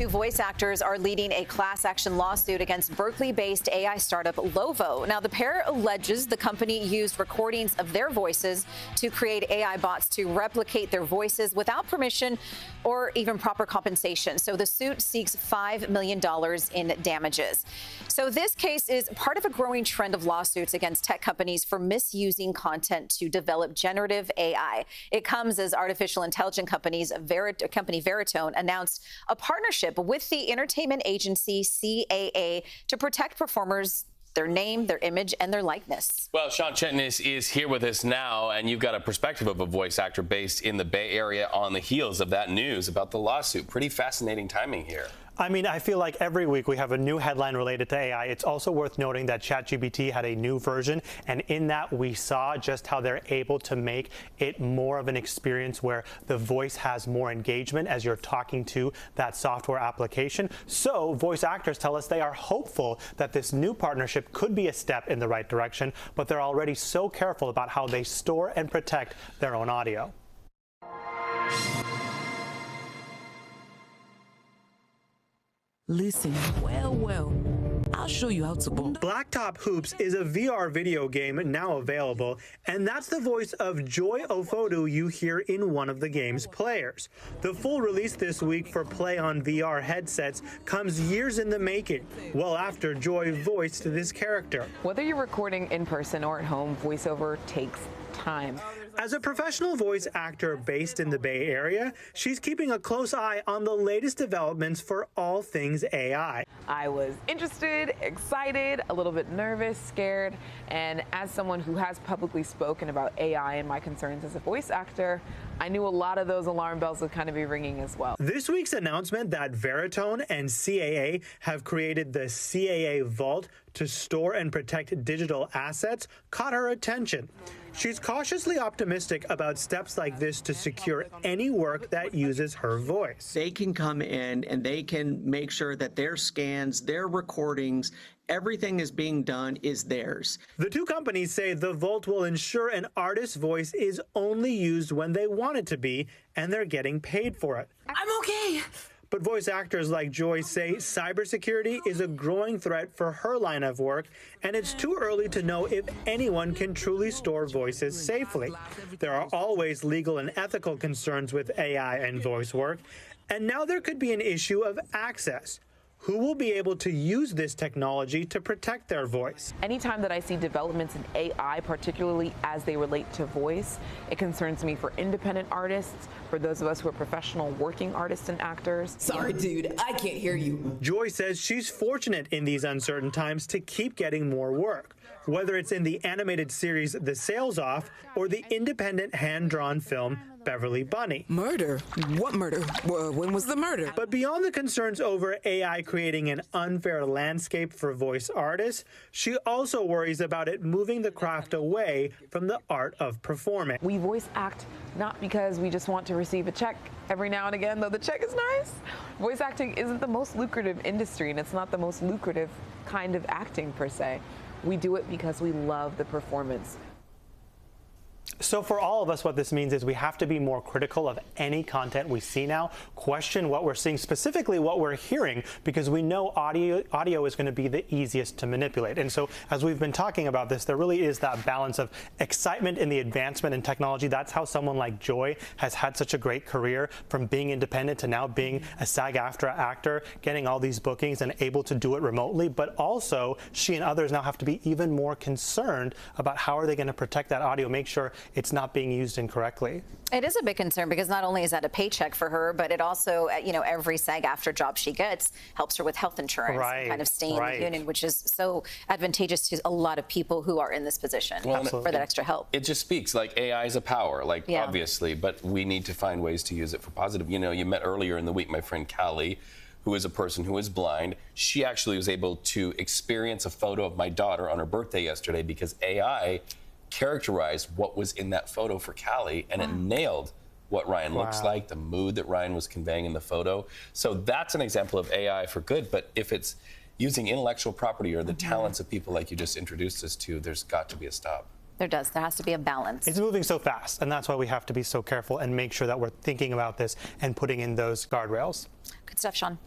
two voice actors are leading a class action lawsuit against Berkeley-based AI startup Lovo. Now, the pair alleges the company used recordings of their voices to create AI bots to replicate their voices without permission or even proper compensation. So the suit seeks $5 million in damages. So this case is part of a growing trend of lawsuits against tech companies for misusing content to develop generative AI. It comes as artificial intelligence company Veritone announced a partnership with the entertainment agency CAA to protect performers, their name, their image, and their likeness. Well, Shawn Chitnis is here with us now, and you've got a perspective of a voice actor based in the Bay Area on the heels of that news about the lawsuit. Pretty fascinating timing here. I mean, I feel like every week we have a new headline related to AI. It's also worth noting that ChatGPT had a new version, and in that we saw just how they're able to make it more of an experience where the voice has more engagement as you're talking to that software application. So voice actors tell us they are hopeful that this new partnership could be a step in the right direction, but they're already so careful about how they store and protect their own audio. Listen, well, I'll show you how to bond. Blacktop Hoops is a VR video game now available, and that's the voice of Joy Ofodu you hear in one of the game's players. The full release this week for play on VR headsets comes years in the making, well after Joy voiced this character. Whether you're recording in person or at home, voiceover takes time. As a professional voice actor based in the Bay Area, she's keeping a close eye on the latest developments for all things AI. I was interested, excited, a little bit nervous, scared, and as someone who has publicly spoken about AI and my concerns as a voice actor, I knew a lot of those alarm bells would kind of be ringing as well. This week's announcement that Veritone and CAA have created the CAA Vault to store and protect digital assets caught her attention. She's cautiously optimistic about steps like this to secure any work that uses her voice. They can come in and they can make sure that their scans, their recordings, everything is being done is theirs. The two companies say the Vault will ensure an artist's voice is only used when they want it to be, and they're getting paid for it. I'm okay. But voice actors like Joy say cybersecurity is a growing threat for her line of work, and it's too early to know if anyone can truly store voices safely. There are always legal and ethical concerns with AI and voice work, and now there could be an issue of access. Who will be able to use this technology to protect their voice? Anytime that I see developments in AI, particularly as they relate to voice, it concerns me for independent artists, for those of us who are professional working artists and actors. Sorry, dude, I can't hear you. Joy says she's fortunate in these uncertain times to keep getting more work, whether it's in the animated series The Sails Off or the independent hand-drawn film Beverly Bunny. Murder? What murder? When was the murder? But beyond the concerns over AI creating an unfair landscape for voice artists, she also worries about it moving the craft away from the art of performing. We voice act not because we just want to receive a check every now and again, though the check is nice. Voice acting isn't the most lucrative industry, and it's not the most lucrative kind of acting per se. We do it because we love the performance. So for all of us, what this means is we have to be more critical of any content we see now, question what we're seeing, specifically what we're hearing, because we know audio is going to be the easiest to manipulate. And so as we've been talking about this, there really is that balance of excitement in the advancement in technology. That's how someone like Joy has had such a great career, from being independent to now being a SAG-AFTRA actor, getting all these bookings and able to do it remotely. But also, she and others now have to be even more concerned about how are they going to protect that audio, make sure it's not being used incorrectly. It is a big concern because not only is that a paycheck for her, but it also, every SAG-AFTRA job she gets helps her with health insurance and kind of staying in the union, which is so advantageous to a lot of people who are in this position for that extra help. It just speaks like AI is a power, obviously, but we need to find ways to use it for positive. You met earlier in the week my friend Callie, who is a person who is blind. She actually was able to experience a photo of my daughter on her birthday yesterday because AI characterized what was in that photo for Callie, and it nailed what Ryan looks like, the mood that Ryan was conveying in the photo. So that's an example of AI for good, but if it's using intellectual property or the talents of people like you just introduced us to, there's got to be a stop. There does. There has to be a balance. It's moving so fast, and that's why we have to be so careful and make sure that we're thinking about this and putting in those guardrails. Good stuff, Shawn.